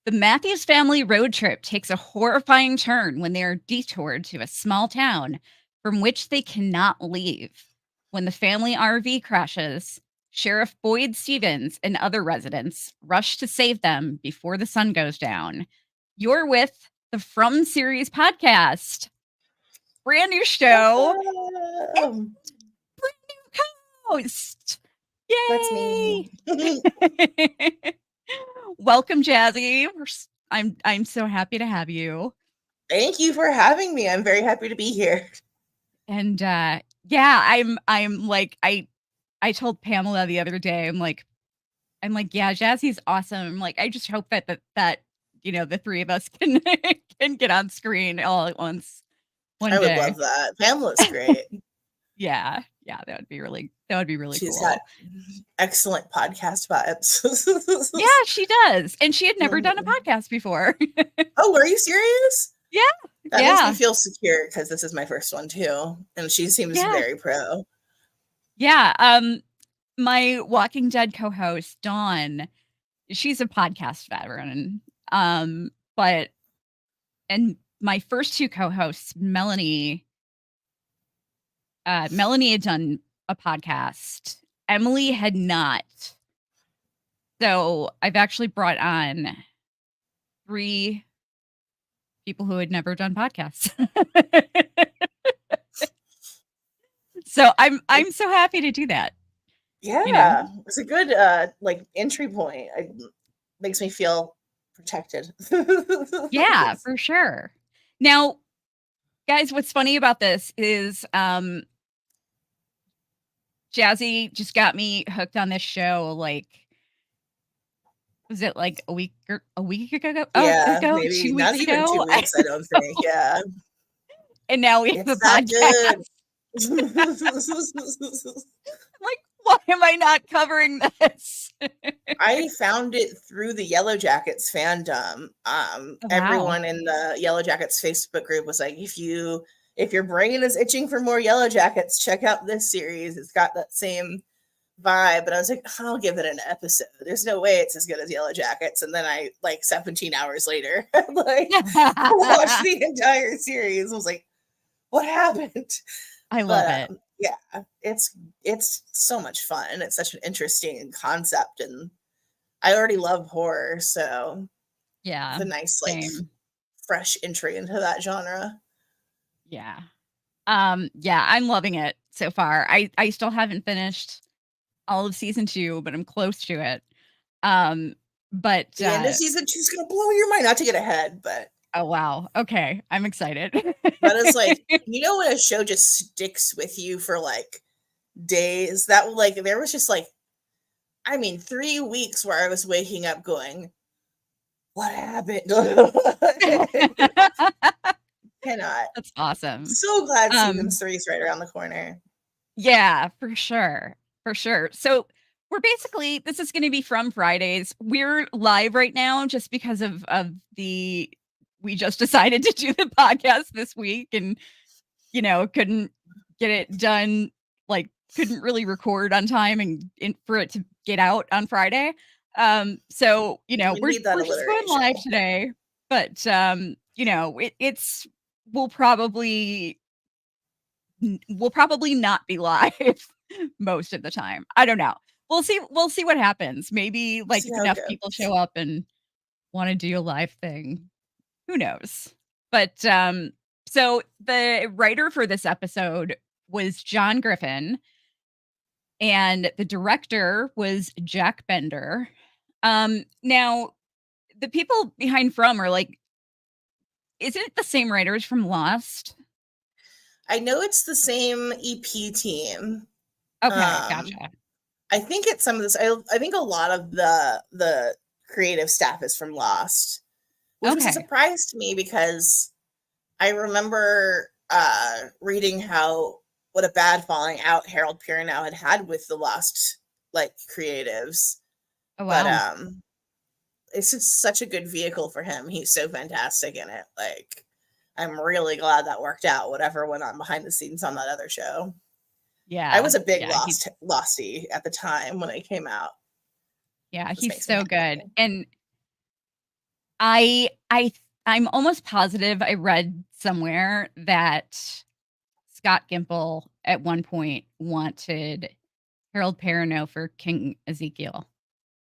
The Matthews family road trip takes a horrifying turn when they are detoured to a small town from which they cannot leave. When the family RV crashes, Sheriff Boyd Stevens and other residents rush to save them before the sun goes down. You're with the From Series podcast, brand new show, and Welcome. brand new host. That's me. Yay! Welcome, Jazzy. I'm so happy to have you. Thank you for having me. I'm very happy to be here. And yeah, I'm like I told Pamela the other day, I'm like, yeah, Jazzy's awesome. I'm like, I just hope that the three of us can can get on screen all at once one I would day. love that. Pamela's great. Yeah, yeah, that would be really She's got cool. excellent podcast vibes. Yeah, she does. And she had never done a podcast before. Oh, are you serious? Yeah, That makes me yeah, feel secure because this is my first one too. And she seems yeah, very pro. yeah. My Walking Dead co-host, Dawn, she's a podcast veteran. But and my first two co-hosts, Melanie had done a podcast. Emily had not. So I've actually brought on three people who had never done podcasts. So I'm so happy to do that, you know? Yeah. It's a good entry point. It makes me feel protected. Yeah, for sure. Now, guys, what's funny about this is Jazzy just got me hooked on this show, like, was it like a week ago? Yeah, Ago, maybe 2 not weeks even ago? 2 weeks, I don't think. Yeah. And now we have a It's that podcast. good. Like, why am I not covering this? I found it through the Yellow Jackets fandom. Oh, wow. Everyone in the Yellow Jackets Facebook group was like, if your brain is itching for more Yellow Jackets, check out this series. It's got that same vibe. But I was like, I'll give it an episode. There's no way it's as good as Yellow Jackets. And then I, like 17 hours later, like watched the entire series. I was like, what happened? I love But it. yeah, it's so much fun. It's such an interesting concept, and I already love horror, so Yeah, it's a nice same. fresh entry into that genre. Yeah. Yeah, I'm loving it so far. I still haven't finished all of season 2, but I'm close to it. Um, but, The end of season 2 is gonna blow your mind. Not to get ahead, but oh, wow. Okay, I'm excited. that is like, when a show just sticks with you for like days. That like there was just like, I mean, 3 weeks where I was waking up going, "What happened?" Cannot. That's awesome. So glad season Um, 3 is right around the corner. yeah, for sure, for sure. So, we're basically this is gonna be from Fridays. We're live right now just because of the we just decided to do the podcast this week and, couldn't get it done, like, couldn't really record on time and for it to get out on Friday. So, We we're need that we're just going live alliteration. today, but, it's we'll probably we'll probably not be live most of the time. I don't know. We'll see what happens. Maybe, We'll like, see if how it enough people goes. show up and wanna do a live thing. Who knows? But, so the writer for this episode was John Griffin, and the director was Jack Bender. Now the people behind From are like, isn't it the same writers from Lost? I know it's the same EP team. Okay, Um, gotcha. I think it's some of this. I think a lot of the creative staff is from Lost, which was a Okay. surprise to me because I remember reading how what a bad falling out Harold Perrineau had with the Lost creatives. Oh, But wow. it's just such a good vehicle for him. He's so fantastic in it. Like, I'm really glad that worked out. Whatever went on behind the scenes on that other show. I Yeah. was a big Yeah, he's Losty at the time when it came out. yeah, Just he's makes me so good. happy. And I'm almost positive I read somewhere that Scott Gimple at one point wanted Harold Perrineau for King Ezekiel,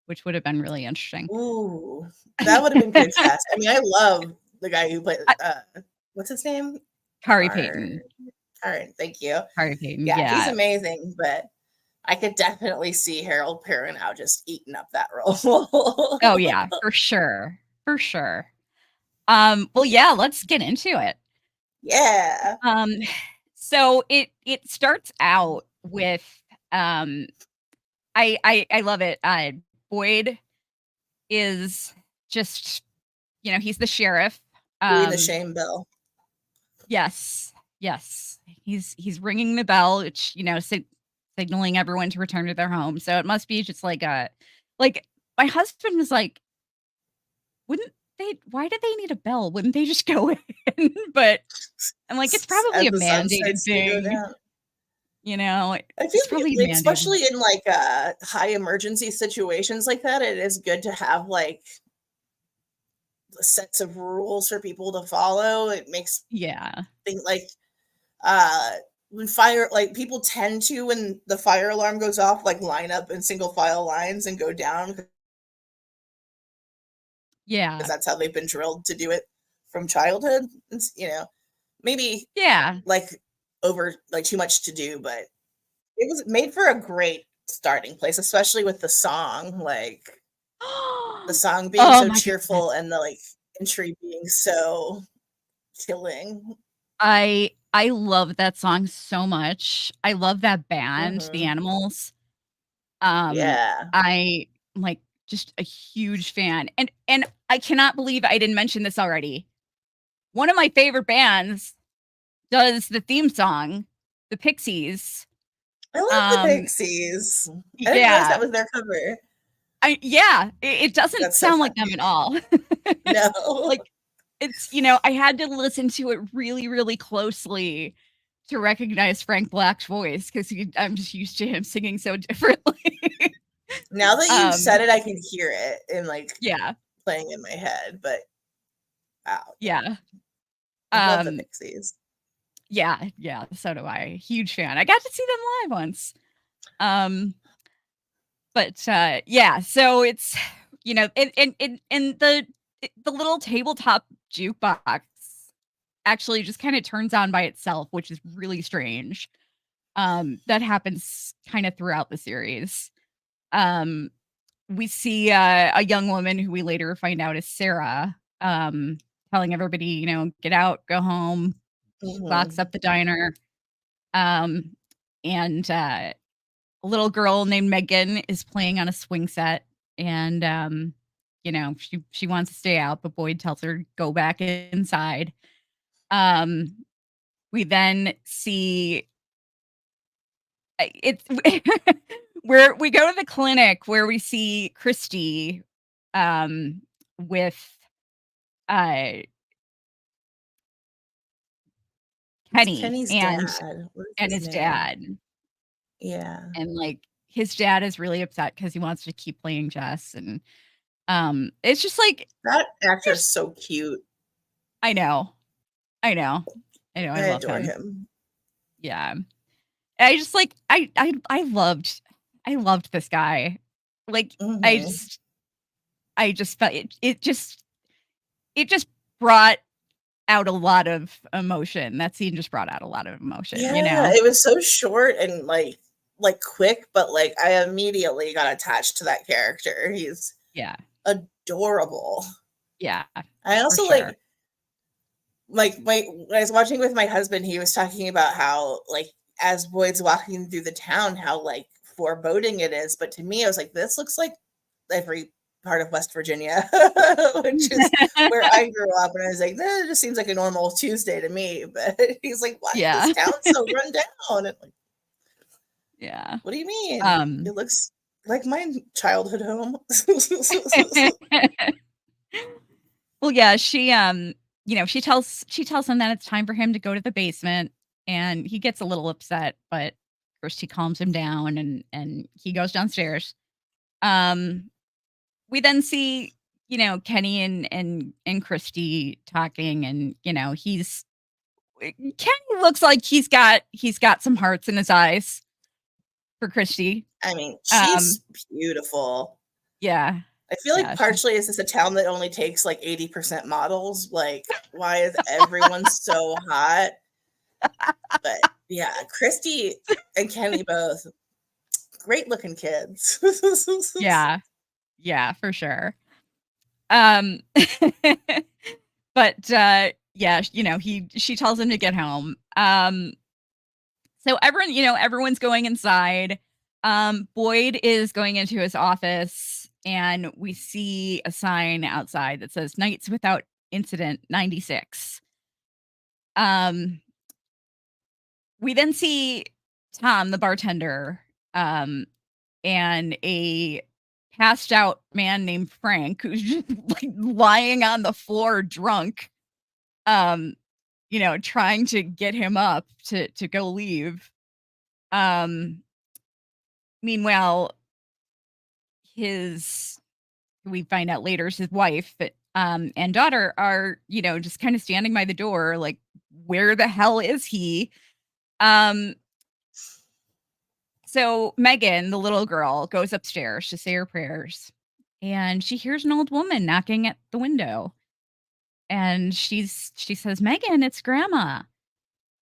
which would have been really interesting. Ooh, that would have been good cast. I mean, I love the guy who played, I what's his name? Kari Car Payton. Alright, thank you. Kari Payton, Yeah, he's yeah. amazing, but I could definitely see Harold Perrineau just eating up that role. Oh, yeah, for sure, for sure. Well, yeah, let's get into it. Yeah. Um, so it starts out with, um I love it, Boyd is just, he's the sheriff. Doing the Um, shame bill. yes, yes, he's ringing the bell, which, signaling everyone to return to their home, so it must be just like, my husband was like, "Wouldn't why did they need a bell? Wouldn't they just go in?" But I'm like, "It's probably As a the sun mandated starts to go thing." down. I feel It's probably like, mandated. especially in, like, high emergency situations like that, it is good to have, like, sets of rules for people to follow. It makes Yeah. things like, uh, when fire like, people tend to, when the fire alarm goes off, like, line up in single file lines and go down because Yeah. that's how they've been drilled to do it from childhood. Maybe, Yeah. like, over like, too much to do, but it was made for a great starting place, especially with the song being Oh so my god. cheerful and the, like, entry being so chilling. I love that song so much. I love that band, The Mhm. Animals. Yeah. I like just a huge fan. And I cannot believe I didn't mention this already. One of my favorite bands does the theme song, the Pixies. I love the Um, Pixies. I didn't realize that yeah. was their cover. It doesn't That's so sound like them funny. at all. No. Like, I had to listen to it really, really closely to recognize Frank Black's voice because I'm just used to him singing so differently. Now that you've said Um, it, I can hear it and, like, yeah, playing in my head, but wow, yeah. yeah, I love the um, Pixies. yeah, yeah, so do I. Huge fan. I got to see them live once. Um, but yeah, so it's, and the little tabletop jukebox actually just kinda turns on by itself, which is really strange. That happens kinda throughout the series. Um, we see, a young woman who we later find out is Sarah, telling everybody, "Get out, go home." She locks Mhm. up the diner, um, and, a little girl named Megan is playing on a swing set, and, she wants to stay out, but Boyd tells her, "Go back inside." Um, we then see it's where we go to the clinic where we see Christy, with, uh, It's Kenny Kenny's dad. What is and his his name? dad, Yeah. and, his dad is really upset because he wants to keep playing chess, and, it's just like That actor there's is so cute. I know, I know, I I love adore him. him. Yeah. I just, I loved this guy. Like, Mhm. I just felt it just brought out a lot of emotion. That scene just brought out a lot of emotion, you Yeah, know? it was so short and, like, quick, but, like, I immediately got attached to that character. He's Yeah. adorable. Yeah, I for also, sure. when I was watching with my husband, he was talking about how, like, as Boyd's walking through the town, how, like, foreboding it is, but to me, I was like, "This looks like every part of West Virginia," which is where I grew up, and I was like, "It just seems like a normal Tuesday to me," but he's like, "Why is Yeah. this town so run down?" And like, Yeah. "What do you mean? Um It looks like my childhood home." Well, yeah, she tells him that it's time for him to go to the basement, and he gets a little upset, but first he calms him down and he goes downstairs. Um, we then see Kenny and Christy talking, and Kenny looks like he's got some hearts in his eyes for Christy. I mean, Um, she's beautiful. yeah, I feel like yeah, she's partially is this a town that only takes like 80% models? Like, why is everyone so hot? But yeah, Christy and Kenny both great looking kids. yeah, yeah, for sure. Um, but yeah, she tells him to get home. So everyone's going inside. Boyd is going into his office, and we see a sign outside that says "Nights Without Incident 96." Um, we then see Tom, the bartender, um, and a passed out man named Frank, who's just like lying on the floor drunk, um, trying to get him up to go leave. Um, Meanwhile, his we find out later is his wife, and daughter are, just kind of standing by the door, like, where the hell is he? Um, so Megan, the little girl, goes upstairs to say her prayers, and she hears an old woman knocking at the window. And she says, "Megan, it's grandma."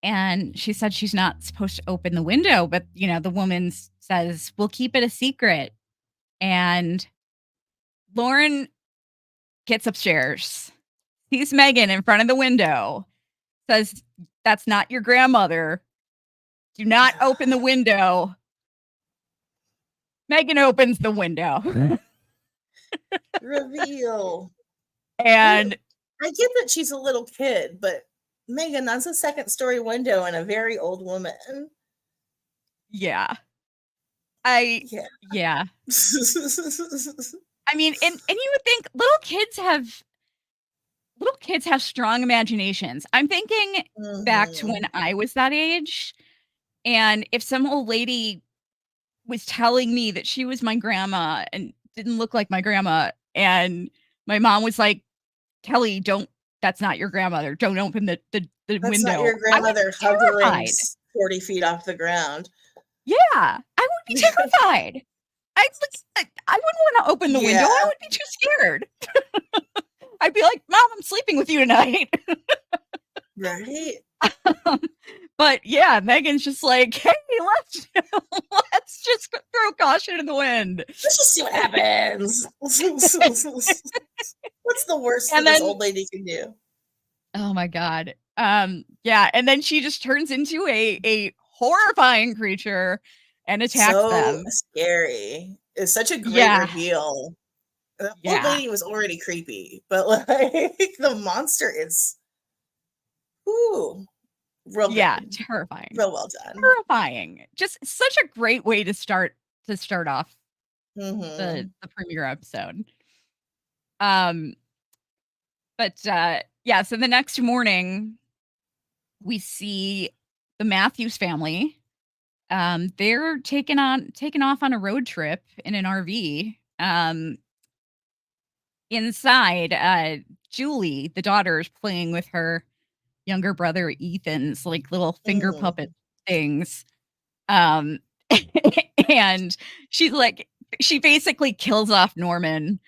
And she said she's not supposed to open the window, but the woman says, "We'll keep it a secret." And Lauren gets upstairs, sees Megan in front of the window, says, "That's not your grandmother. Do not open the window." Megan opens the window. Reveal. And I get that she's a little kid, but Megan, that's a second story window and a very old woman. yeah. Yeah. Yeah. I mean, and you would think little kids have strong imaginations. I'm thinking back to when Mhm. I was that age, and if some old lady was telling me that she was my grandma and didn't look like my grandma, and my mom was like, "Kelly, don't that's not your grandmother. Don't open the That's not window." your I would grandmother be hovering terrified. 40 feet off the ground. Yeah, I would be terrified. I wouldn't wanna open the window. I Yeah, would be too scared. I'd be like, "Mom, I'm sleeping with you tonight." right? But yeah, Megan's just like, "Hey, let's let's just throw caution in the wind." Let's just see what happens. What's the worst that And this then old lady can do? oh my god. Yeah, and then she just turns into a horrifying creature and attacks So them. scary. It's such a great Yeah, reveal. The old yeah, lady was already creepy, but like the monster is ooh, real yeah, good. terrifying. Real well done. Terrifying. Just such a great way to start off the Mhm. the premiere episode. Um, but yeah, so the next morning we see the Matthews family. They're taken off on a road trip in an RV. Inside, Julie, the daughter, is playing with her younger brother Ethan's like little finger puppet Mhm. things. Um, and she's like, she basically kills off Norman.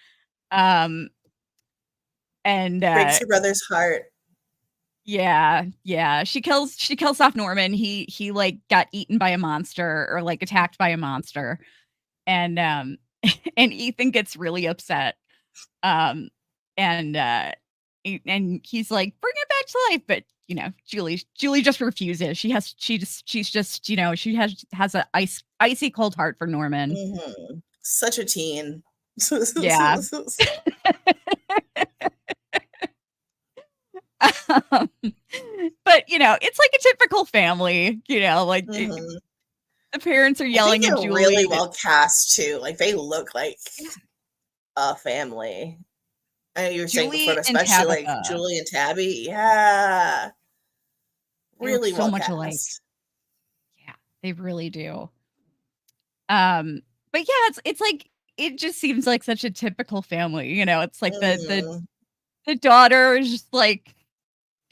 Um, and Breaks your brother's heart. Yeah, yeah. She kills off Norman. He like got eaten by a monster or like attacked by a monster. And and Ethan gets really upset. Um and and he's like, "Bring it back to life." But Julie just refuses. She's just, she has a icy cold heart for Norman. Mhm. Such a teen. Yeah. Um, but it's like a typical family, like Mhm. the parents are I think yelling at they're really Julie. well cast too. Like they look like Yeah. a family. I know you were saying before, Julie but and especially like Tabitha, Julie and Tabby. Yeah. they look Really so well much alike. cast. Yeah, they really do. Um, but yeah, it's like it just seems like such a typical family, it's like Mhm. the daughter is just like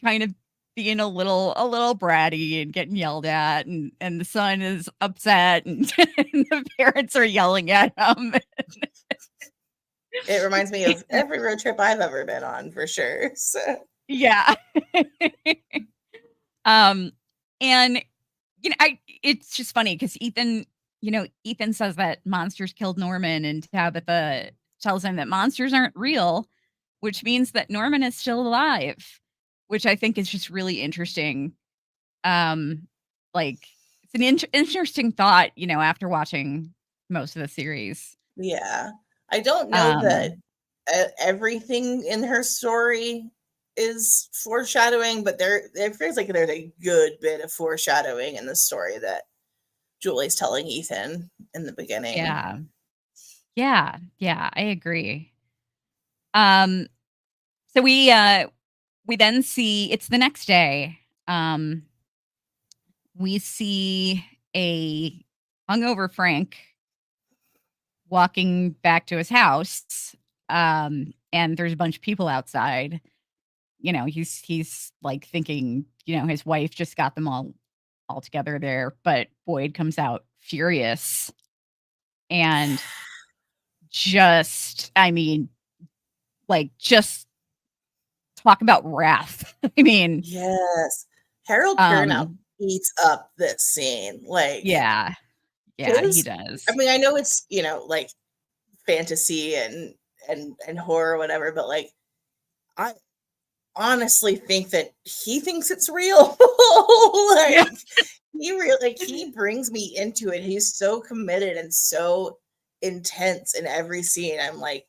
kind of being a little bratty and getting yelled at, and the son is upset, and, and the parents are yelling at him. It reminds me of every road trip I've ever been on for sure. So Yeah. um and it's just funny because Ethan says that monsters killed Norman, and Tabitha tells him that monsters aren't real, which means that Norman is still alive, which I think is just really interesting. Um, like it's an interesting thought, after watching most of the series. yeah. I don't know that Um, everything in her story is foreshadowing, but it feels like there's a good bit of foreshadowing in the story that Julie's telling Ethan in the beginning. yeah, yeah, I agree. Um, so we then see it's the next day. Um, we see a hungover Frank walking back to his house. And there's a bunch of people outside. He's like thinking, his wife just got them all together there, but Boyd comes out furious and just talk about wrath. I mean, Yes. Harold Perrineau um, eats up this scene. Like yeah, yeah, he his I does. mean, I know it's, like fantasy and horror, whatever, but like I honestly think that he thinks it's real. Yeah, Like he brings me into it. He's so committed and so intense in every scene. I'm like,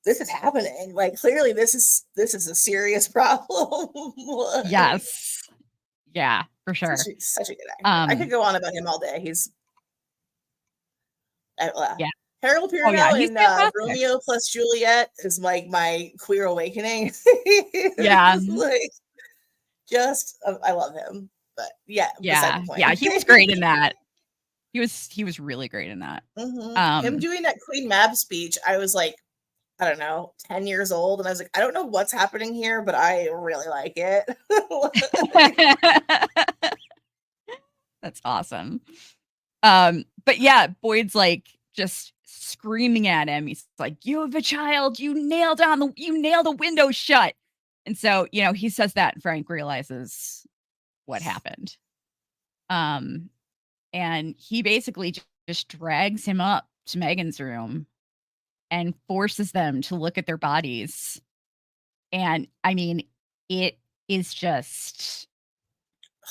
this is happening. Like clearly this is a serious problem. Like, yes, yeah, for sure. such a good actor. I could Um, go on about him all day. yeah. Harold Oh yeah, Perrineau he's in fantastic. Romeo plus Juliet is like my queer awakening. Yeah. Like just I love him. But yeah, beside the Yeah, point. yeah, he was great in that. He was really great in that. Him Um, doing that Queen Mab speech, I was like, I don't know, 10 years old, and I was like, I don't know what's happening here, but I really like it. that's awesome. But yeah, Boyd's like just screaming at him. He's like, "You have a child. You nailed the window shut." And so, he says that, and Frank realizes what happened. Um, and he basically just drags him up to Megan's room and forces them to look at their bodies. And I mean, it is just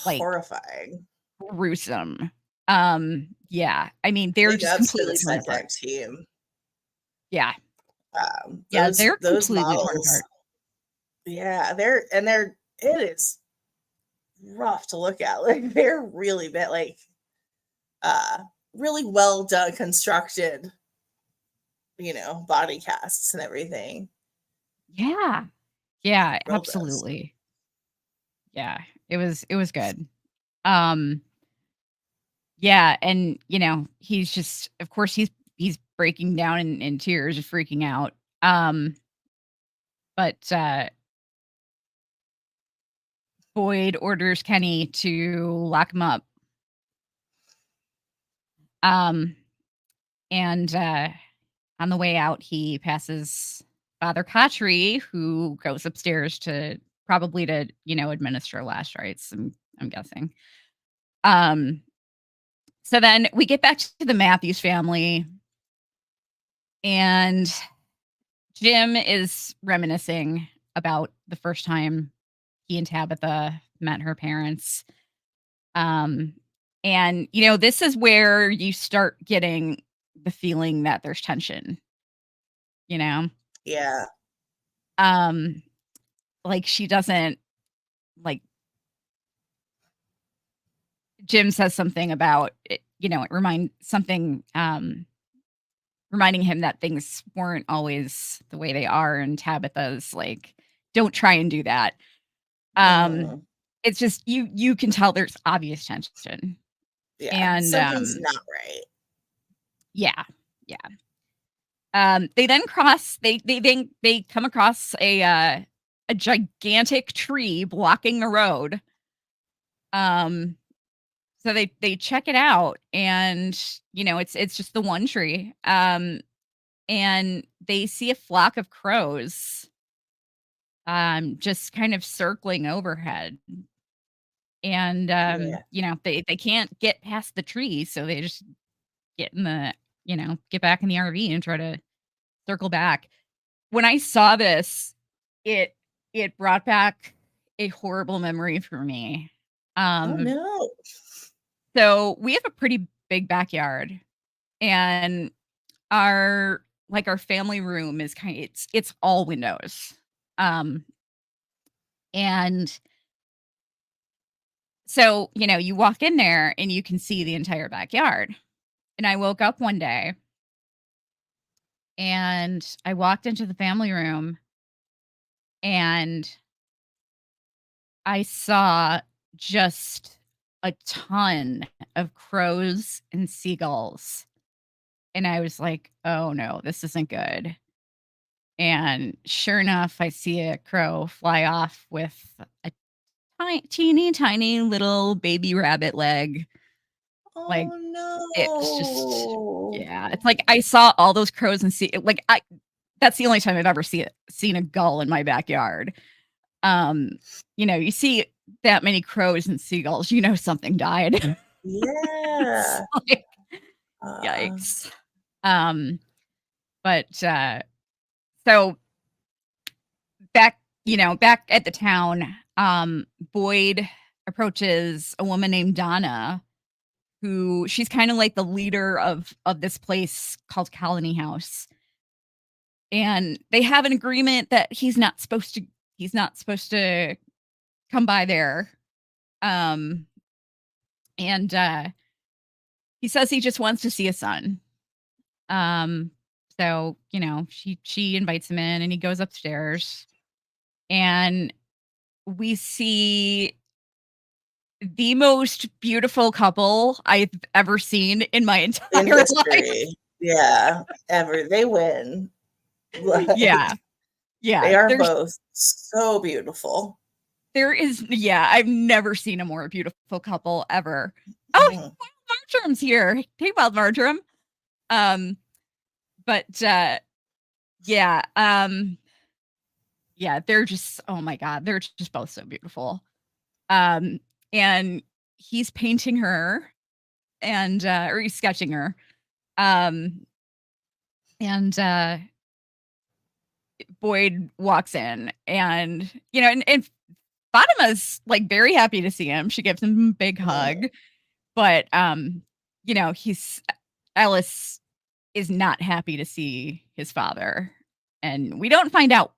like Horrifying. gruesome. Yeah. I mean, they're Big just ups to the completely torn set apart. deck team. Yeah. Yeah, Those they're those completely torn models, apart. yeah, it is rough to look at. Like they're really bad, like uh really well done, constructed, body casts and everything. Yeah. Yeah, Real does. absolutely. Yeah. It was good. Um, yeah, and he's just of course he's breaking down in tears and freaking out. But Boyd orders Kenny to lock him up. Um, and on the way out, he passes Father Kotry, who goes upstairs to administer last rites. I'm guessing. Um, so then we get back to the Matthews family, and Jim is reminiscing about the first time he and Tabitha met her parents. Um, and this is where you start getting the feeling that there's tension, you know? Yeah. Um, like she doesn't like Jim says something about it, it reminding him that things weren't always the way they are, and Tabitha's like, don't try and do that. Um, Hmm. it's just you can tell there's obvious tension. Yeah. And Something's not right. yeah, yeah. They then cross. They come across a gigantic tree blocking the road. So they check it out, and it's just the one tree. And they see a flock of crows, just kind of circling overhead. And Yeah. they can't get past the tree, so they just get in the get back in the RV and try to circle back. When I saw this, it it brought back a horrible memory for me. Oh Um, no. so we have a pretty big backyard, and our family room is it's all windows. Um, and so, you walk in there and you can see the entire backyard. And I woke up one day and I walked into the family room and I saw just a ton of crows and seagulls. And I was like, oh no, this isn't good. And sure enough, I see a crow fly off with a teeny tiny little baby rabbit leg. Like, Oh it's just, no. yeah, it's like I saw all those crows and that's the only time I've ever seen a gull in my backyard. Um, you see that many crows and seagulls, something died. It's Yeah. like, Uh, yikes. Um, but so back at the town, Boyd approaches a woman named Donna, who she's kind of like the leader of this place called Colony House. And they have an agreement that he's not supposed to come by there. Um and he says he just wants to see his son. Um so, she invites him in and he goes upstairs and we see the most beautiful couple I've ever seen in my in entire life. history. Yeah. Ever. They win. Yeah. Like Yeah. they are There's both so beautiful. there is yeah, I've never seen a more beautiful couple ever. Oh, Mhm. Marjorum's here. Hey, Wild Marjoram. Um, but yeah, yeah, they're just oh my god, they're just both so beautiful. Um, and he's painting her and or he's sketching her. Um, and Boyd walks in and and Fatima's like very happy to see him. She gives him a big Mhm. hug, but he's Ellis is not happy to see his father. And we don't find out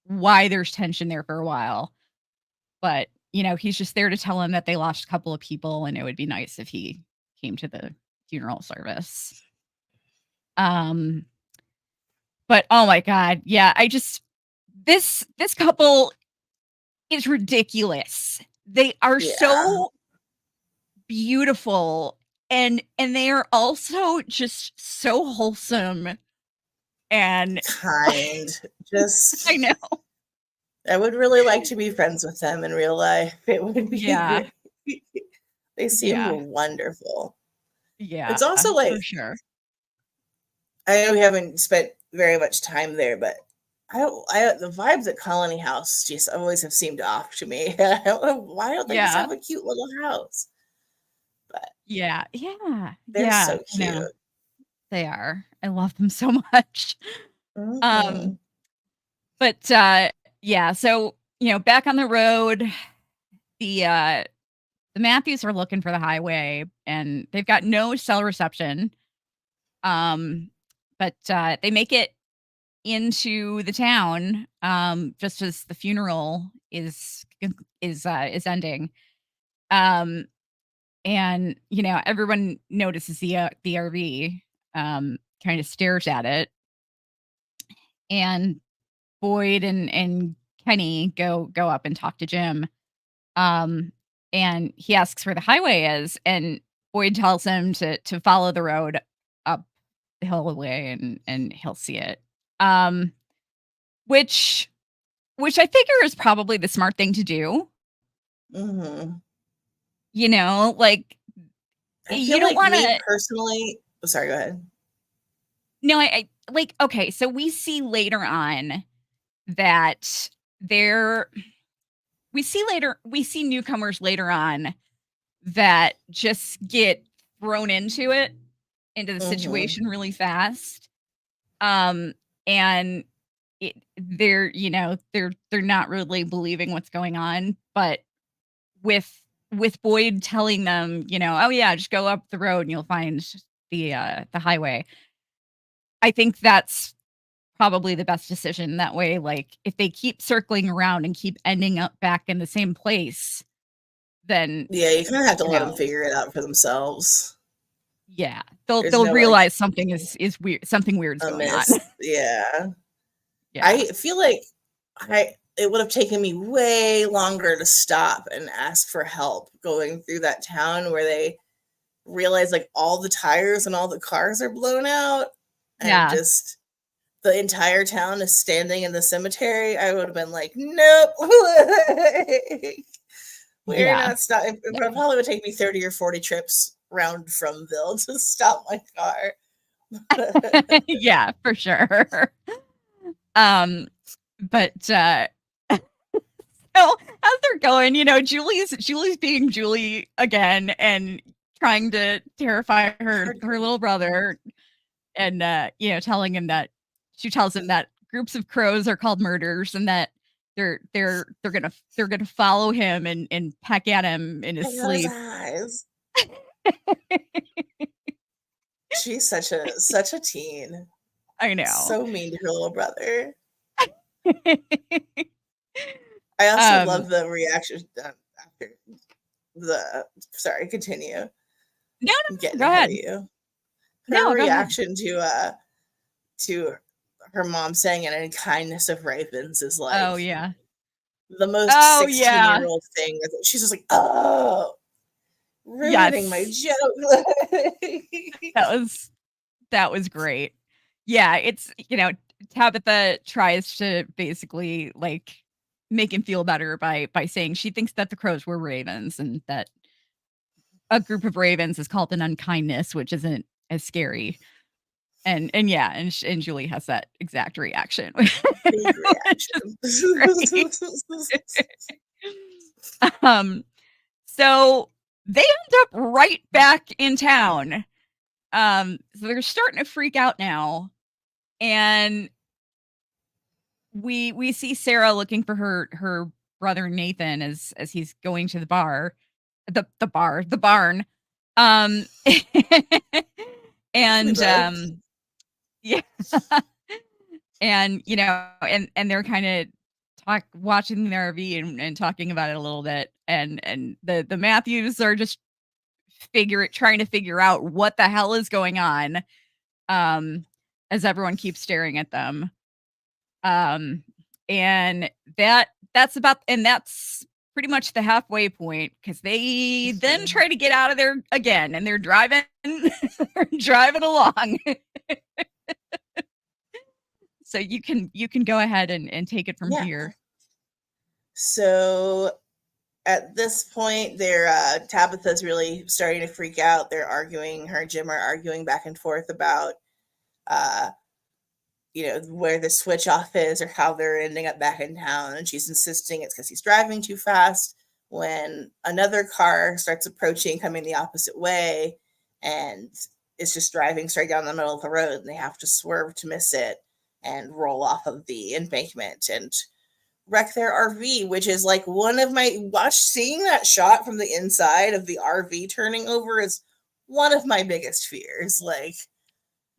why there's tension there for a while, but he's just there to tell him that they lost a couple of people and it would be nice if he came to the funeral service. Um but oh my god, yeah, I just this couple is ridiculous. They are Yeah. so beautiful and they are also just so wholesome and Kind. I Just know. I would really like to be friends with them in real life. It would be Yeah. great. They seem Yeah. wonderful. Yeah, It's also for like sure. I know we haven't spent very much time there, but the vibes at Colony House just always have seemed off to me. I don't know why. I don't they just Yeah. have a cute little house, but Yeah. Yeah. they're Yeah. so I know. cute. They are. I love them so much. Um, Mhm. but, yeah, so, back on the road, the, uh the Matthews are looking for the highway, and they've got no cell reception. Um, but, they make it into the town, just as the funeral is ending. Um, and, everyone notices the RV, kinda stares at it, and Boyd and Kenny go up and talk to Jim. Um, and he asks where the highway is, and Boyd tells him to follow the road up the the hill away and he'll see it. Um, which I figure is probably the smart thing to do. Mhm. You know, like I feel you don't like want me to. personally oh, sorry, go ahead. No, I like okay. So we see later on that there. We see newcomers later on that just get thrown into the Mhm. situation really fast. Um, and they're they're not really believing what's going on, but with Boyd telling them, oh yeah, just go up the road and you'll find the highway. I think that's probably the best decision. That way, like if they keep circling around and keep ending up back in the same place, then Yeah, you kinda have to you let them know, figure it out for themselves. yeah, There's they'll no, like, realize something is weird. Something weird's a going on. miss. Yeah. Yeah, I feel like it would have taken me way longer to stop and ask for help going through that town where they realize, like, all the tires and all the cars are blown out and yeah, just the entire town is standing in the cemetery. I would have been like, "Nope." We're yeah, not stopping. It yeah. probably would take me 30 or 40 trips round Fromville to stop my car. Yeah, for sure. Um, but so as they're going, Julie's being Julie again and trying to terrify her little brother and telling him that she tells him that groups of crows are called murders and that they're gonna follow him and peck at him in I his got his sleep. eyes. She's such a teen. I know. So mean to her little brother. I also um love the reaction after the sorry, continue. no, I'm no, getting go ahead of ahead. you. Her No, go ahead. reaction to her mom saying an kindness of ravens is like Oh yeah. the most Oh yeah. 16-year-old thing. She's just like, "Oh, ruining my Yes. joke." That was great. Yeah, it's Tabitha tries to basically like make him feel better by saying she thinks that the crows were ravens and that a group of ravens is called an unkindness, which isn't as scary. And yeah, and Julie has that exact reaction, Big which is reaction. great. Um, so they end up right back in town. So they're starting to freak out now, and we see Sarah looking for her brother Nathan as he's going to the the barn. Um, We and both. yeah, and and they're kind of watching the RV and talking about it a little bit, and the Matthews are just trying to figure out what the hell is going on, um, as everyone keeps staring at them. Um, and that's pretty much the halfway point because they then Mhm. try to get out of there again and they're driving they're driving along. So you can go ahead and take it from Yeah. here. So at this point, Tabitha's really starting to freak out. They're arguing. Her and Jim are arguing back and forth about, uh, where the switch off is or how they're ending up back in town. And she's insisting it's because he's driving too fast. When another car starts approaching, coming the opposite way, and it's just driving straight down the middle of the road, and they have to swerve to miss it and roll off of the embankment and wreck their RV, which is like one of my seeing that shot from the inside of the RV turning over is one of my biggest fears. Like,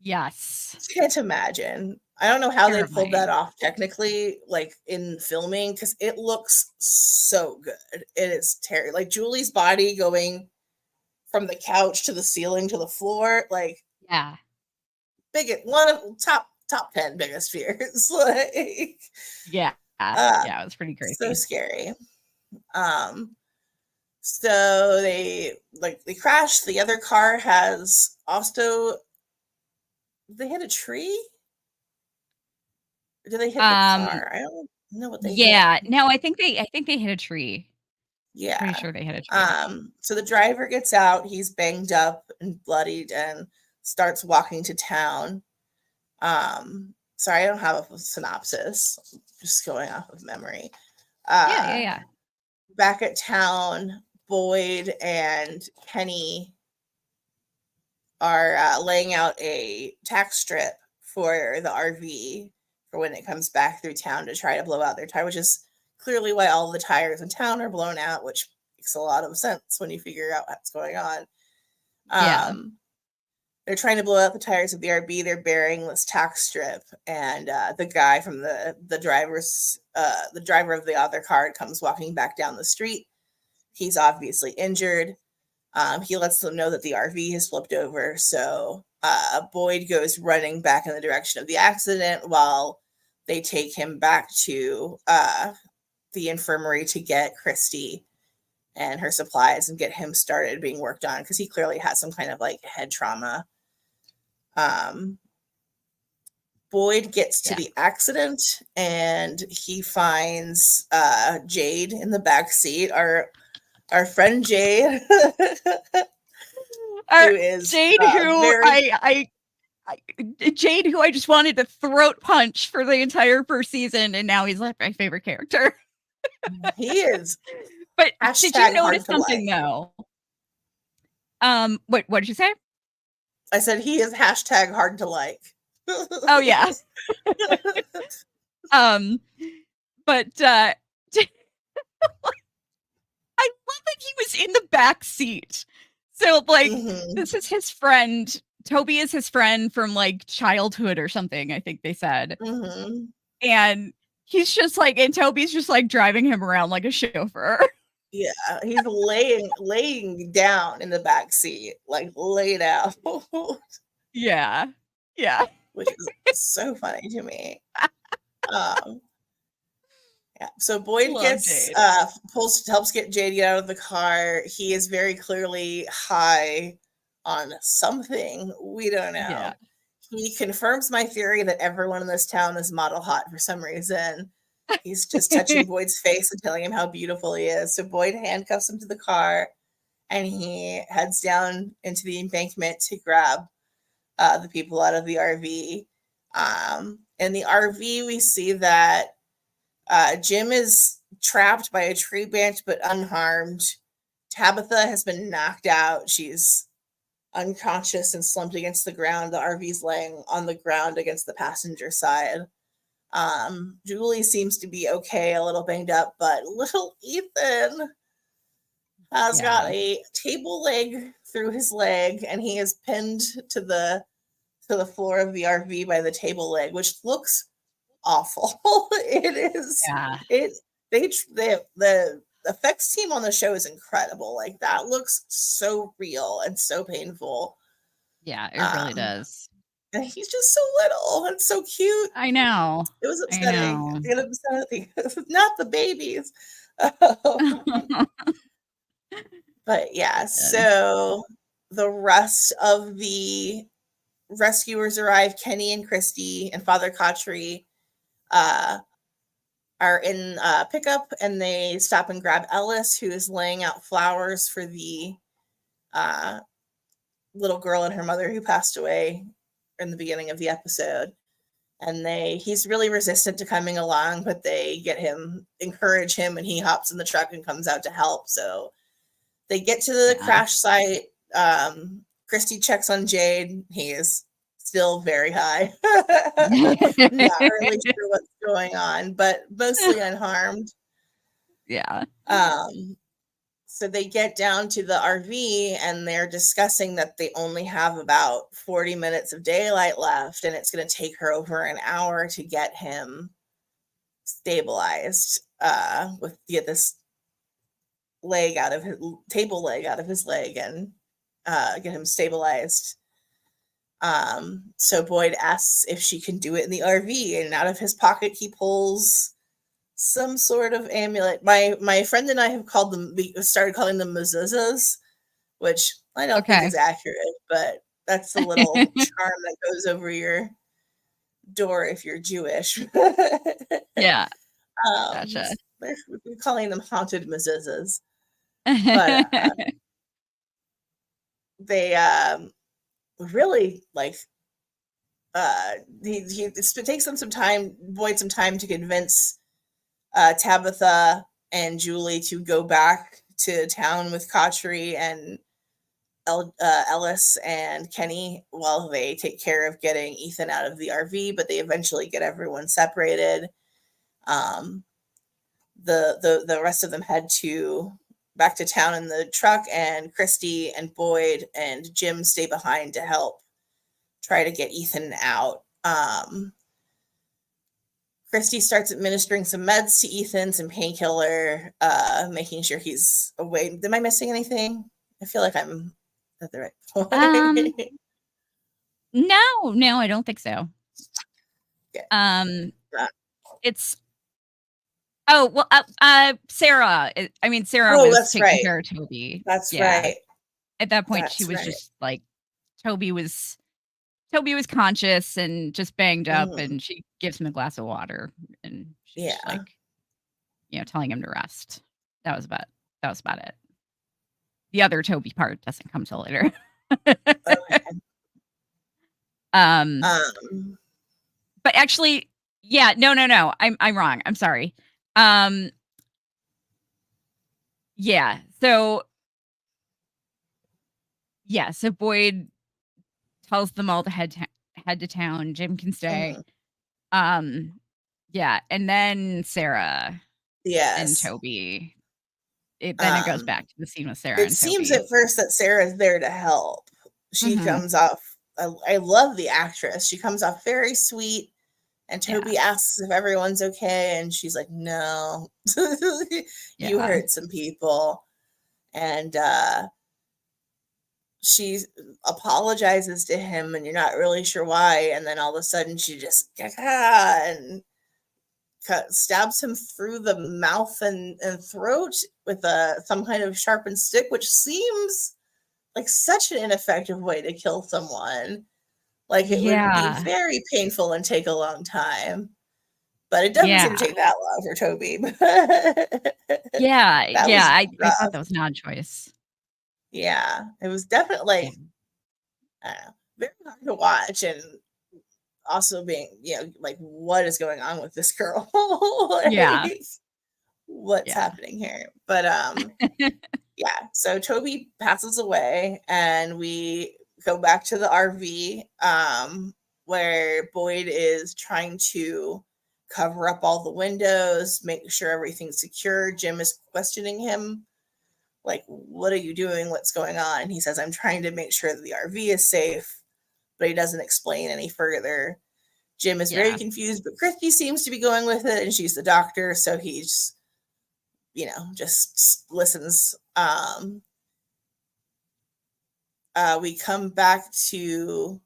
Yes. can't imagine. I don't know how they pulled that Terrifying. off technically, like in filming, because it looks so good. It is terrible. Like Julie's body going from the couch to the ceiling to the floor, like Yeah. one of top 10 biggest fears. Like, Yeah. uh, Yeah, it was pretty so crazy. scary. Um, so they crash. The other car has also they hit a tree? Or did they hit the Um, car? I don't know what they hit. yeah. No, I think they hit a tree. Pretty Yeah. sure they hit a tree. So the driver gets out. He's banged up and bloodied and starts walking to town. Sorry, I don't have a synopsis. Just going off of memory. Yeah, yeah, Uh, yeah. Back at town, Boyd and Kenny are laying out a tack strip for the RV for when it comes back through town to try to blow out their tire, which is clearly why all the tires in town are blown out, which makes a lot of sense when you figure out what's going on. Yeah. They're trying to blow out the tires of the RV. They're burying this tack strip, and the guy from the driver of the other car comes walking back down the street. He's obviously injured. He lets them know that the RV has flipped over. So Boyd goes running back in the direction of the accident while they take him back to the infirmary to get Christy and her supplies and get him started being worked on because he clearly has some kind of like head trauma. Boyd gets to the accident and he finds Jade in the back seat. Our friend Jade, who is Jade, who very. Jade, who I just wanted to throat punch for the entire first season, and now he's like my favorite character. He is. But did you notice something like. though? What did you say? I said he is hashtag hard to like. Oh yeah. But I love that he was in the back seat. So like this is his friend. Toby is his friend from like childhood or something, I think they said. And he's just like, and Toby's just like driving him around like a chauffeur. Yeah, he's laying down in the back seat, like laid out. Yeah. Which is so funny to me. Yeah. So Boyd helps get Jade out of the car. He is very clearly high on something. We don't know. Yeah. He confirms my theory that everyone in this town is model hot for some reason. He's just touching Boyd's face and telling him how beautiful he is. So Boyd handcuffs him to the car and he heads down into the embankment to grab the people out of the RV. In the RV, we see that Jim is trapped by a tree branch but unharmed. Tabitha has been knocked out. She's unconscious and slumped against the ground. The RV's laying on the ground against the passenger side. Julie seems to be okay, a little banged up, but little Ethan has got a table leg through his leg, and he is pinned to the floor of the RV by the table leg, which looks awful. It is. Yeah. The effects team on the show is incredible. Like that looks so real and so painful. Yeah, it really does. And he's just so little and so cute. I know. It was upsetting. It was upsetting. Not the babies. But yeah, so the rest of the rescuers arrive. Kenny and Christy and Father Kotri are in pickup, and they stop and grab Ellis, who is laying out flowers for the little girl and her mother who passed away in the beginning of the episode. And he's really resistant to coming along, but they encourage him, and he hops in the truck and comes out to help. So they get to the crash site. Christy checks on Jade. He is still very high. Not really sure what's going on, but mostly unharmed. Yeah. So they get down to the RV and they're discussing that they only have about 40 minutes of daylight left, and it's going to take her over an hour to get him stabilized, get this table leg out of his leg and get him stabilized. So Boyd asks if she can do it in the RV, and out of his pocket he pulls some sort of amulet. My friend and I have started calling them mezuzahs, which I don't think is accurate, but That's the little charm that goes over your door if you're Jewish. Yeah, um, gotcha. we're calling them haunted mezuzahs, but they really like it takes them some time, Boyd some time to convince Tabitha and Julie to go back to town with Kotchery and Ellis and Kenny while they take care of getting Ethan out of the RV, but they eventually get everyone separated. Um, the rest of them head back to town in the truck, and Christy and Boyd and Jim stay behind to help try to get Ethan out. Christy starts administering some meds to Ethan, some painkiller, making sure he's awake. Am I missing anything? I feel like I'm at the right Um, point. no, I don't think so. Yeah. It's well, Sarah. Sarah Oh, was that's taking right. care of Toby. That's Yeah. right. At that point, she That's was right. just like, Toby was conscious and just banged up, Mhm. and she gives him a glass of water, and she's just Yeah. like, telling him to rest. That was about it. The other Toby part doesn't come till later. Okay. Um, Um, but actually, yeah, no. I'm wrong. I'm sorry. Yeah. So Boyd tells them all to head to town. Jim can stay. mhm. Um, yeah, and then Sarah and Yes. Toby. It goes Um, back to the scene with Sarah it and seems Toby. at first that Sarah's there to help. She Mhm. comes off, I love the actress. She comes off very sweet. And Yeah, Toby asks if everyone's okay. And she's like, no, you yeah, hurt some people. And she apologizes to him, and you're not really sure why. And then all of a sudden, she just and stabs him through the mouth and throat with some kind of sharpened stick, which seems like such an ineffective way to kill someone. Like it would be yeah, very painful and take a long time. But it doesn't seem to yeah, take that long for Toby. That yeah. was I thought rough. that was an odd choice. Yeah, it was definitely Yeah, like, I don't know, very hard to watch, and also being, like, what is going on with this girl? yeah, Like, what's yeah. happening here? But yeah. So Toby passes away, and we go back to the RV, where Boyd is trying to cover up all the windows, make sure everything's secure. Jim is questioning him, like, what are you doing? What's going on? And he says, I'm trying to make sure that the RV is safe, but he doesn't explain any further. Jim is very Yeah, confused, but Christy seems to be going with it, and she's the doctor, so he's, just listens. We come back to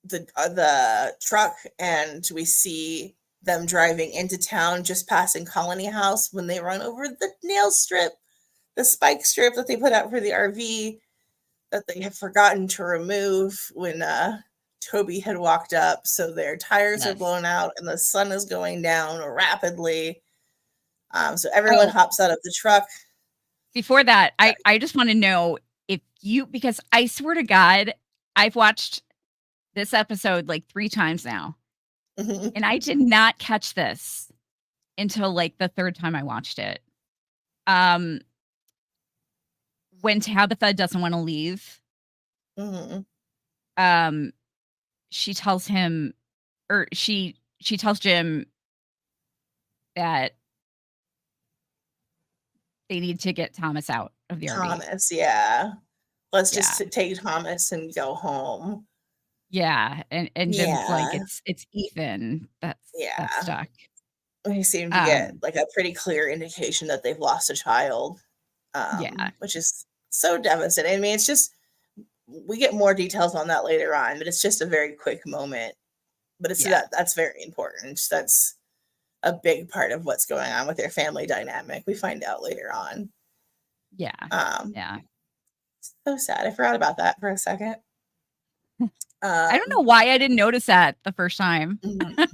the truck, and we see them driving into town, just passing Colony House, when they run over the nail strip, the spike strip that they put out for the RV that they had forgotten to remove when Toby had walked up. So their tires are yes. blown out, and the sun is going down rapidly. So everyone Oh, hops out of the truck. before that, Sorry. I just want to know if because I swear to God, I've watched this episode like 3 times now, Mhm. and I did not catch this until like the 3rd time I watched it. Um, when Tabitha doesn't want to leave, Mhm. um, she tells him, or she tells Jim that they need to get Thomas out of the RV. Thomas, yeah. Let's Yeah. just take Thomas and go home. Yeah, and Jim's like, Yeah. It's Ethan that's Yeah. stuck." We seem to get Um, like a pretty clear indication that they've lost a child, yeah, which is so devastating. I mean, it's just, we get more details on that later on, but it's just a very quick moment. But yeah, that's very important. That's a big part of what's going on with their family dynamic. We find out later on. yeah, Um, yeah. so sad. I forgot about that for a second. I don't know Um, why I didn't notice that the first time. mhm.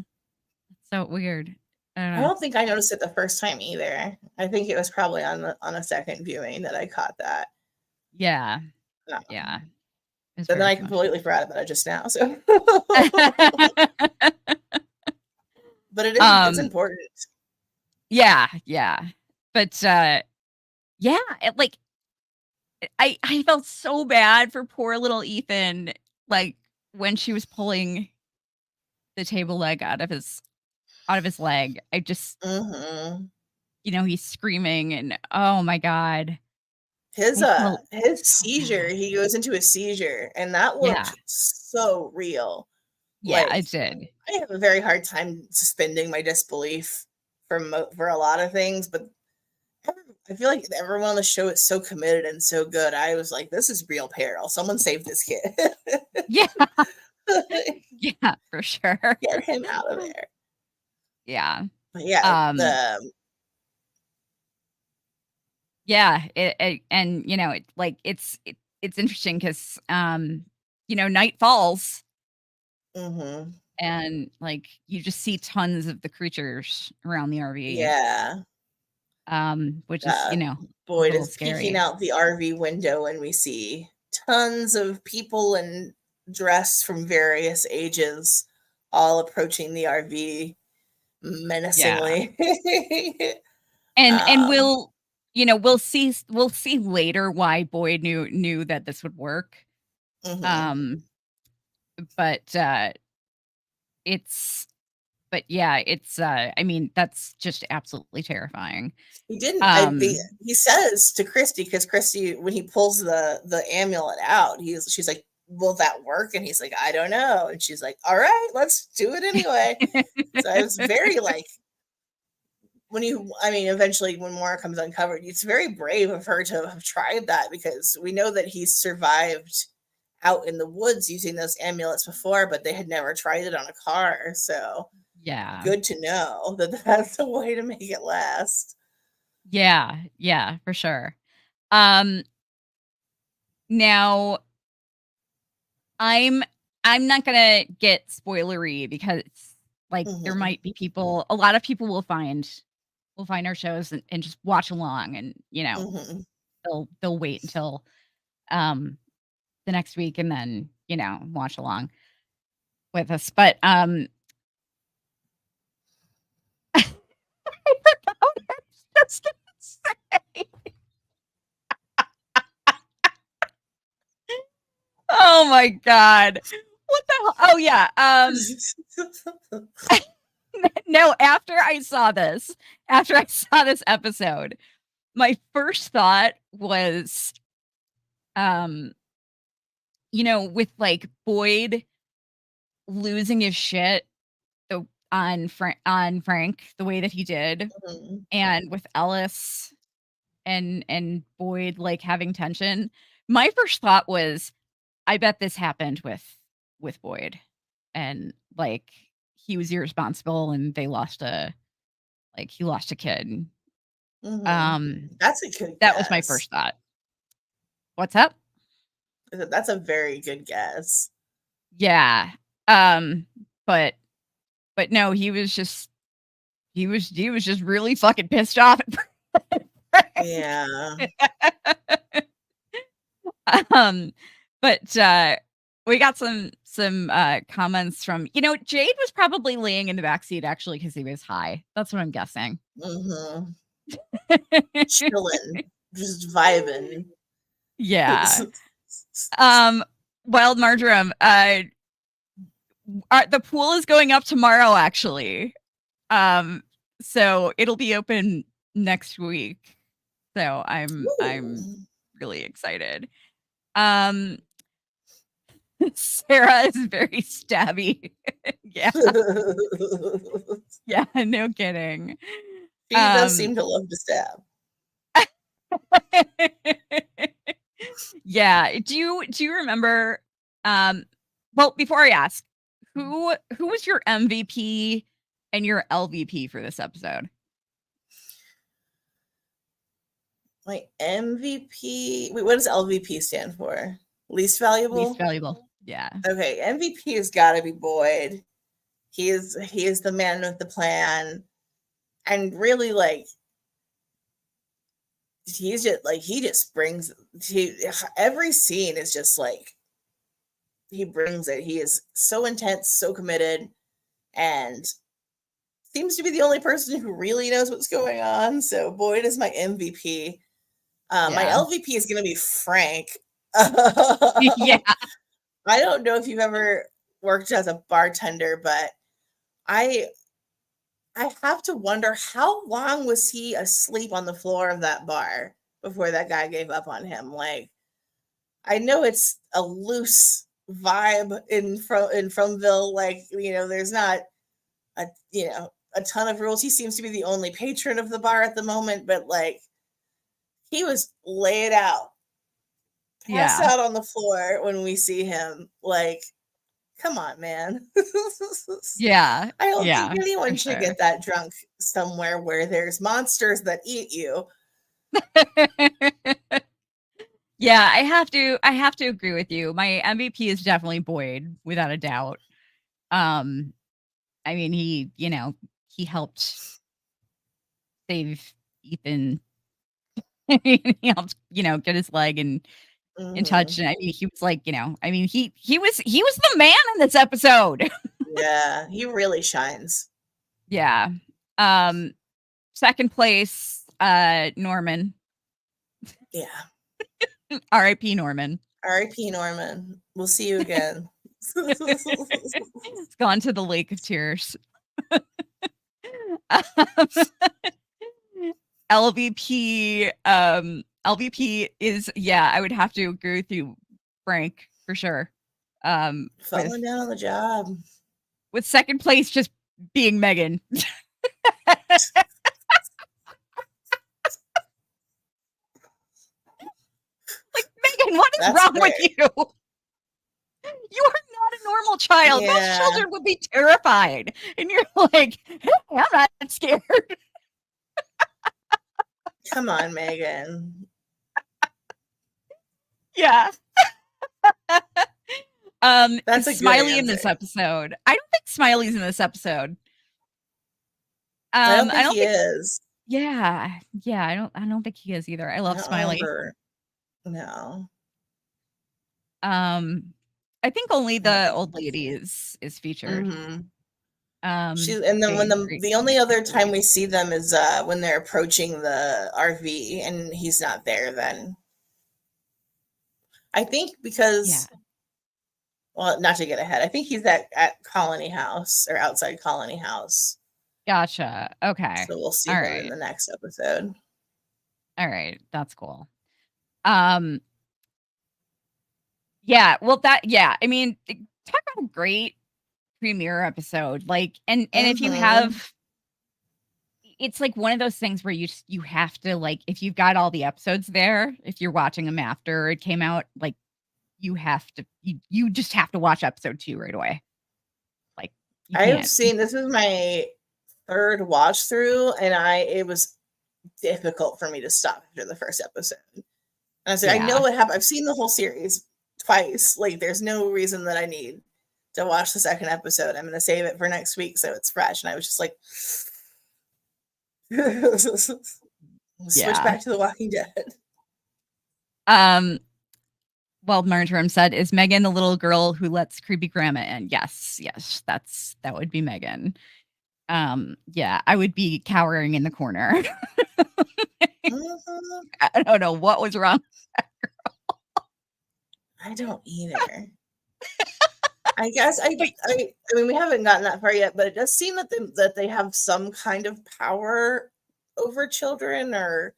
So weird. I don't I know. don't think I noticed it the first time either. I think it was probably on a second viewing that I caught that. Yeah. Yeah. Um, It's and then very I funny. completely forgot about it just now. So, but it's Um, important. yeah, yeah. But, yeah, like, I felt so bad for poor little Ethan, like, when she was pulling the table leg out of his leg. I just Hmm. he's screaming and, oh my god. I felt His so seizure, bad. he goes into a seizure, and that Yeah. looked so real. Yeah, Like, it did. I have a very hard time suspending my disbelief for a lot of things, but I feel like everyone on the show is so committed and so good. I was like, this is real peril. Someone save this kid. Yeah. Yeah, for sure. Get him out of there. Yeah. But yeah, Um, the yeah, and, it's interesting 'cause, night falls mhm. and, like, you just see tons of the creatures around the RV, Yeah. which is, Uh, a Boyd little is peeking scary. out the RV window, and we see tons of people in dress from various ages all approaching the RV Yeah. menacingly. And um, we'll see later why Boyd knew that this would work. mhm. Um, but, it's but yeah, I mean, that's just absolutely terrifying. He didn't. Um, He says to Christy, because Christy, when he pulls the amulet out, she's like, "Will that work?" And he's like, "I don't know." And she's like, "All right, let's do it anyway." So I was very like, eventually when Mora comes uncovered, it's very brave of her to have tried that, because we know that he's survived out in the woods using those amulets before, but they had never tried it on a car. So yeah. good to know that that's a way to make it last. Yeah, yeah, for sure. Um, now I'm I'm not gonna get spoilery because, like, there Hmm. might be a lot of people will find our shows and just watch along and, Hmm. they'll wait until, um, the next week and then, watch along with us. But, I forgot what I was just gonna say. Oh my god. What the hell? Oh, yeah, no, after I saw this episode, my first thought was, um, with, like, Boyd losing his shit on Frank the way that he did, Mhm. and with Ellis and Boyd, like, having tension, my first thought was, I bet this happened with Boyd, and, like, he was irresponsible and he lost a kid. Mhm. Um, That's a good that was my guess. first thought. What's up? That's a very good guess. Yeah. Um, but but no, he was just really fucking pissed off at Yeah. Frank. Um, but, we got some comments from Jade was probably laying in the back seat actually because he was high. That's what I'm guessing. Mhm. Chilling, just vibing. Yeah. Wild Marjoram, the pool is going up tomorrow, actually. Um, so it'll be open next week. So I'm Ooh. really excited. Um, Sarah is very stabby. Yeah, yeah, no kidding. She does Um, seem to love to stab. yeah. Do you remember? Um, well, before I ask, who was your MVP and your LVP for this episode? My MVP. Wait, what does LVP stand for? Least Least valuable? valuable. Yeah. Okay, MVP has got to be Boyd. He is the man with the plan, and really, like, he just brings every scene is just like he brings it. He is so intense, so committed, and seems to be the only person who really knows what's going on. So Boyd is my MVP. My Yeah. LVP is going to be Frank. Yeah. I don't know if you've ever worked as a bartender, but I I have to wonder how long was he asleep on the floor of that bar before that guy gave up on him? Like, I know it's a loose vibe in Fromville. Like, there's not a a ton of rules. He seems to be the only patron of the bar at the moment, but like he was laid out, passed Yeah. out on the floor when we see him. Like, come on, man. Yeah. I don't think Yeah. For anyone should sure. get that drunk somewhere where there's monsters that eat you. Yeah, I have to agree with you. My MVP is definitely Boyd, without a doubt. Um, I mean, he helped save Ethan. He helped, get his leg in touch. Mhm. And I mean, he was like, I mean, he was the man in this episode. Yeah, he really shines. Yeah. Um, second place, Norman. Yeah. R.I.P. Norman. R.I.P. Norman. We'll see you again. It's gone to the lake of tears. Um, LVP is, yeah, I would have to agree with you, Frank, for sure. With Falling down on the job. second place just being Megan. Like, Megan, what is That's wrong fair. with you? You are not a normal child. Most Yeah. children would be terrified. And you're like, hey, I'm not scared. Come on, Megan. Yeah. That's Is a good Smiley in answer. this episode? I don't think Smiley's in this episode. I don't I think don't he think. is. Yeah, yeah. I don't think he is either. I I love don't Smiley. remember. No. Um, I think only I don't the think old he is lady either. is featured. Mhm. And then when They the great the only other time we see them is when they're approaching the RV and he's not there then. I think yeah. because, well, not to get ahead. I think he's at Colony House or outside Colony House. Gotcha. Okay. So we'll see All him in right. the next episode. All right. That's cool. Um, yeah. Well, yeah. I mean, talk about a great premiere episode. Like, and if you Mhm. have, it's like one of those things where you have to, like, if you've got all the episodes there, if you're watching them after it came out, like, you just have to watch episode 2 right away. Like, you I have can't. seen this is my third watch through and it was difficult for me to stop after the first episode. And I was like, I know Yeah. what happened. I've seen the whole series twice. Like, there's no reason that I need to watch the second episode. I'm going to save it for next week so it's fresh. And I was just like, switch Yeah. back to The Walking Dead. Um, well, Marjoram said, "Is Megan the little girl who lets creepy grandma in?" Yes, yes, that would be Megan. Yeah, I would be cowering in the corner. Mhm. I don't know what was wrong. I don't either. I guess But I mean we haven't gotten that far yet, but it does seem that they have some kind of power over children or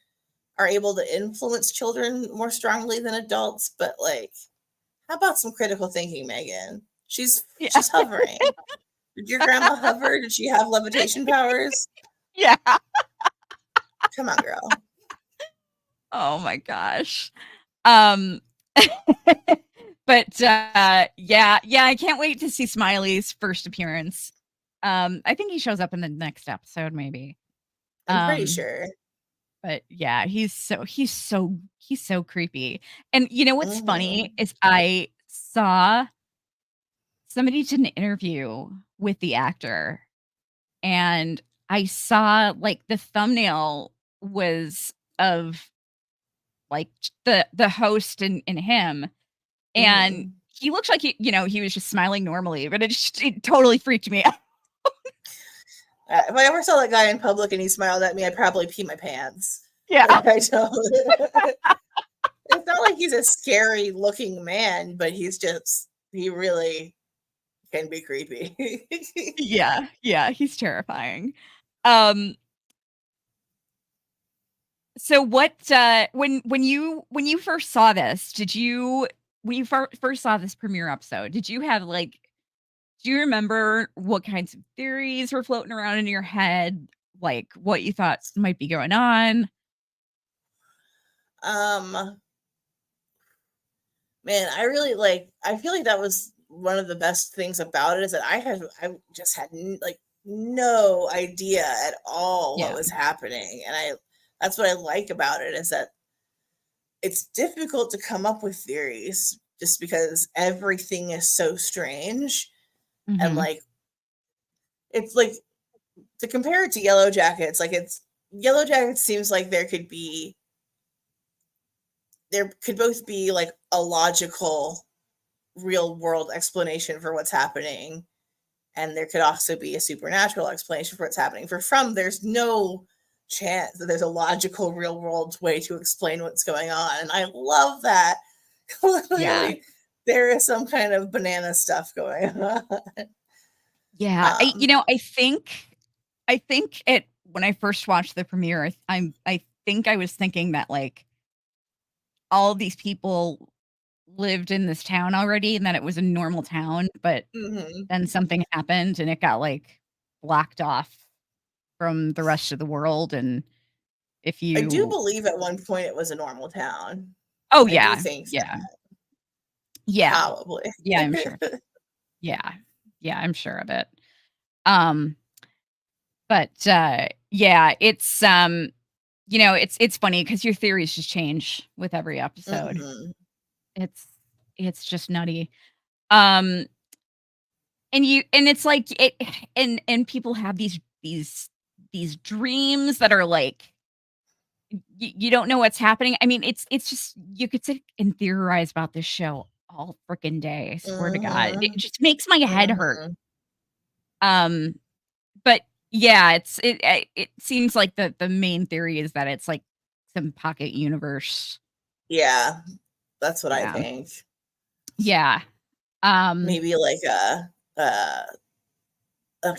are able to influence children more strongly than adults. But like, how about some critical thinking, Megan? yeah, She's hovering. Did your grandma hover? Did she have levitation powers? yeah. Come on, girl. Oh my gosh. Um, but yeah, I can't wait to see Smiley's first appearance. I think he shows up in the next episode, maybe. I'm pretty Um, sure. but yeah, he's so creepy. And you know what's funny Mhm. is I saw somebody did an interview with the actor, and I saw, like, the thumbnail was of, like, the host and him, and Mhm. he looked like he was just smiling normally, but it totally freaked me out. If I ever saw that guy in public and he smiled at me, I'd probably pee my pants. Yeah. Like, I don't. It's not like he's a scary looking man, but he really can be creepy. Yeah, yeah, he's terrifying. Um, so when you first saw this, did you when you first saw this premiere episode, did you have, like do you remember what kinds of theories were floating around in your head? Like, what you thought might be going on? um, Man, I feel like that was one of the best things about it is that I just had like no idea at all what Yeah. was happening. And that's what I like about it is that it's difficult to come up with theories just because everything is so strange. And Mhm. like it's like to compare it to Yellow Jackets, like it's Yellow Jackets seems like there could both be like a logical real world explanation for what's happening, and there could also be a supernatural explanation for what's happening. For From, there's no chance that there's a logical real world way to explain what's going on, and I love that. Yeah. Clearly there is some kind of banana stuff going on. Yeah. um I think it when I first watched the premiere, I think I was thinking that, like, all of these people lived in this town already and that it was a normal town, but mhm. then something happened and it got, like, blocked off from the rest of the world, and if I do you believe at one point it was a normal town. Oh, I do yeah. think Yeah. that Yeah. probably. Yeah, I'm sure. Yeah. Yeah, I'm sure of it. Um, but, yeah, it's funny because your theories just change with every episode. Mhm. It's it's just nutty. Um, and it's like it and people have these dreams that are like you don't know what's happening. I mean, it's just you could sit and theorize about this show all freaking day, I swear to God. It Mhm. just makes my head hurt. Mhm. Um, but yeah, it seems like the main theory is that it's like some pocket universe. Yeah, that's what I Yeah. think. Yeah. Um, Maybe like a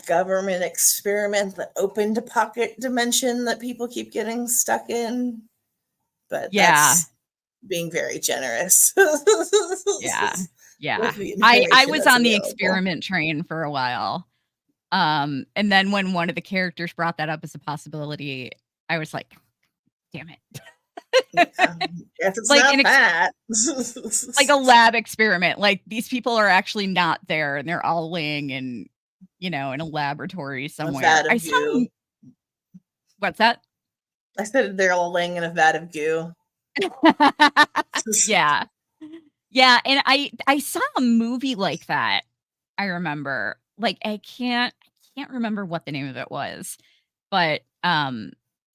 government experiment that opened a pocket dimension that people keep getting stuck in, but yeah. that's being very generous Yeah. Yeah. with the I information was that's on the available. experiment train for a while. And then when one of the characters brought that up as a possibility, I was like, "Damn it." Yeah, guess it's Like not that. like a lab experiment. Like these people are actually not there and they're all laying in a laboratory A somewhere. vat I of saw goo. what's that? I said they're all laying in a vat of goo. Yeah. Yeah, and I saw a movie like that, I remember. Like, I can't remember what the name of it was, but,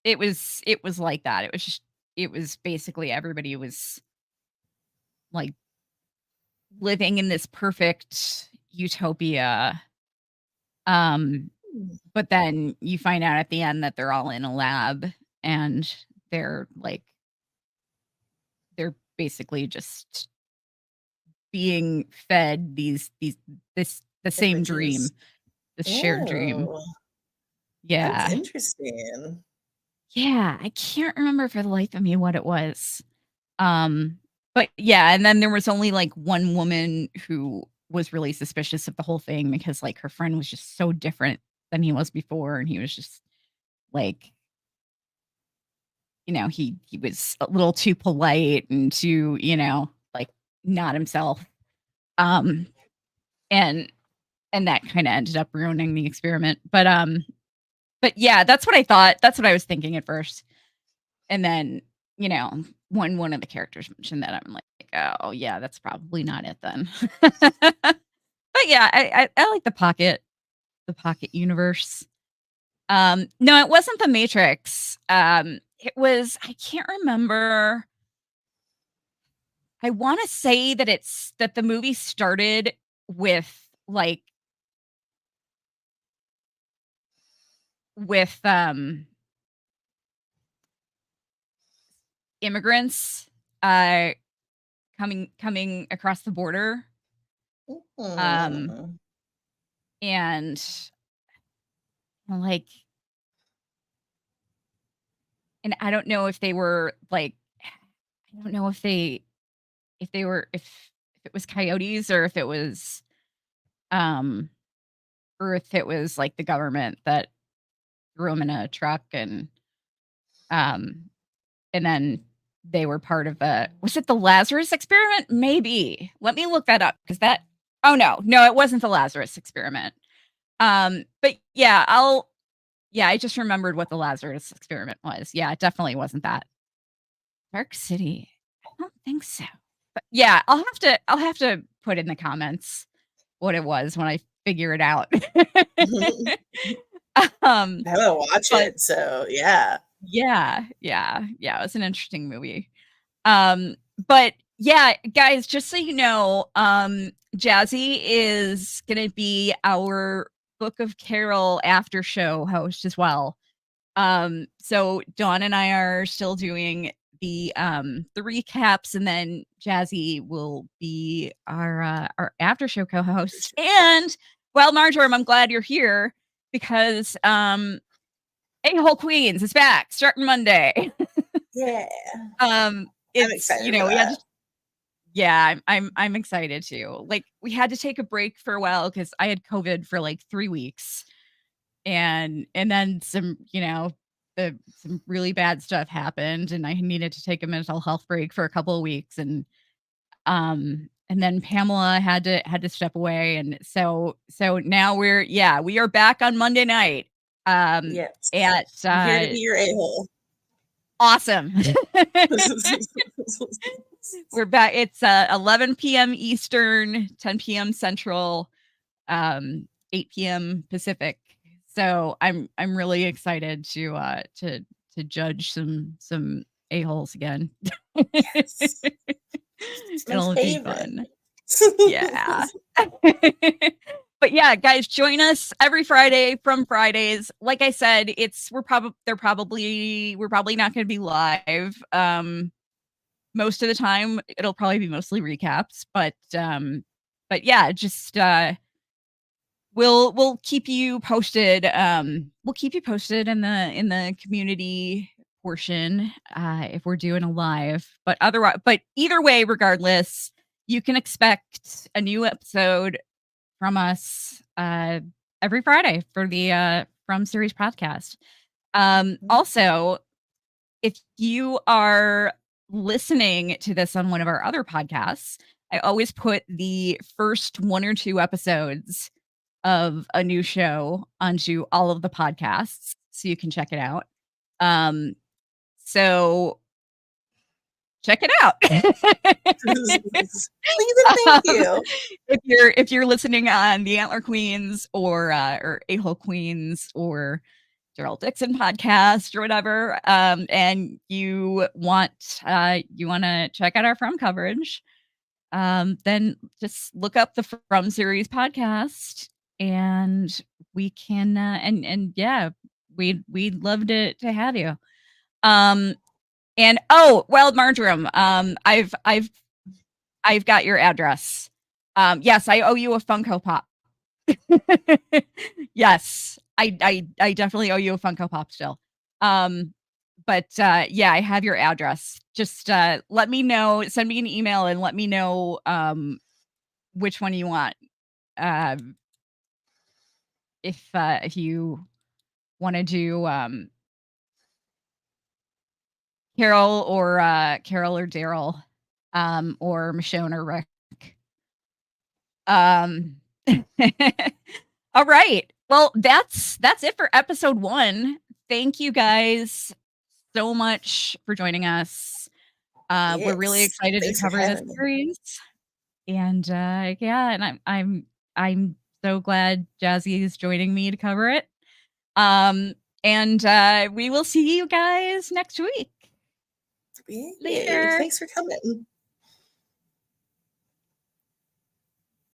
it was like that. It was basically everybody was, like, living in this perfect utopia, but then you find out at the end that they're all in a lab, and they're, like they're basically just being fed the same Images. dream, this shared dream. Ew, that's Yeah. interesting. Yeah, I can't remember for the life of me what it was. Um, but yeah, and then there was only, like, one woman who was really suspicious of the whole thing because, like, her friend was just so different than he was before, and he was just, like, he was a little too polite and too, like, not himself. Um, and and that kinda ended up ruining the experiment, but yeah, that's what I thought. That's what I was thinking at first. And then, when one of the characters mentioned that, I'm like, "Oh, yeah, that's probably not it then." But yeah, I like the pocket universe. No, it wasn't The Matrix. It was I can't remember. I wanna say that the movie started with, like with, immigrants, uh, coming across the border, um, Mm. and, like and I don't know if they were, like I don't know if they were if it was coyotes um, or if it was, like, the government that threw them in a truck um, and then they were part of a was it the Lazarus experiment? Maybe. Let me look that up because that oh, no. No, it wasn't the Lazarus experiment. But yeah, I just remembered what the Lazarus experiment was. Yeah, it definitely wasn't that. Dark City? I don't think so. But yeah, I'll have to put in the comments what it was when I figure it out. Um, I haven't watched but it, so yeah. yeah, it was an interesting movie. But yeah, guys, just so you know, Jazzy is gonna be our Book of Carol after show host as well. So Dawn and I are still doing the recaps, and then Jazzy will be our after show co-host. And well, Marjoram, I'm glad you're here because A-Hole Queens is back starting Monday. Yeah. I'm It's excited for we had that. to yeah, I'm excited too. Like, we had to take a break for a while because I had COVID for, like, 3 weeks, and then some really bad stuff happened, and I needed to take a mental health break for a couple of weeks, and then Pamela had to step away, and so now we are back on Monday night, Yes. at, I'm here to be your a-hole. awesome. We're back. It's 11 p.m. Eastern, 10 p.m. Central, 8 p.m. Pacific. So I'm really excited to judge some a-holes again. Yes. It's my It'll be favorite. fun. Yeah. But yeah, guys, join us every Friday from Fridays. Like I said, we're probably not going to be live. Most of the time it'll probably be mostly recaps, but yeah, just we'll keep you posted. We'll keep you posted in the community portion if we're doing a live. But either way, regardless, you can expect a new episode from us every Friday for the From Series podcast. Also, if you are listening to this on one of our other podcasts, I always put the first one or two episodes of a new show onto all of the podcasts so you can check it out. Um, so check it out. Please and thank Um, you. if you're listening on the Antler Queens or A-Hole Queens or Daryl Dixon podcast or whatever, and you wanna check out our From coverage, then just look up the From Series podcast, and we can, and yeah, we'd love to have you. Um, and oh, Wild Marjoram, I've got your address. Yes, I owe you a Funko Pop. Yes, I definitely owe you a Funko Pop still. Um, but, yeah, I have your address. Just, let me know, send me an email and let me know, which one you want. Um, if you wanna do, Carol or Daryl, or Michonne or Rick. Um, all right. Well, that's it for episode 1. Thank you guys so much for joining us. We're really Yes. excited to Thanks for cover this having me. series. And yeah, and I'm I'm so glad Jazzy is joining me to cover it. And we will see you guys next week. Yay. Later. Thanks for coming.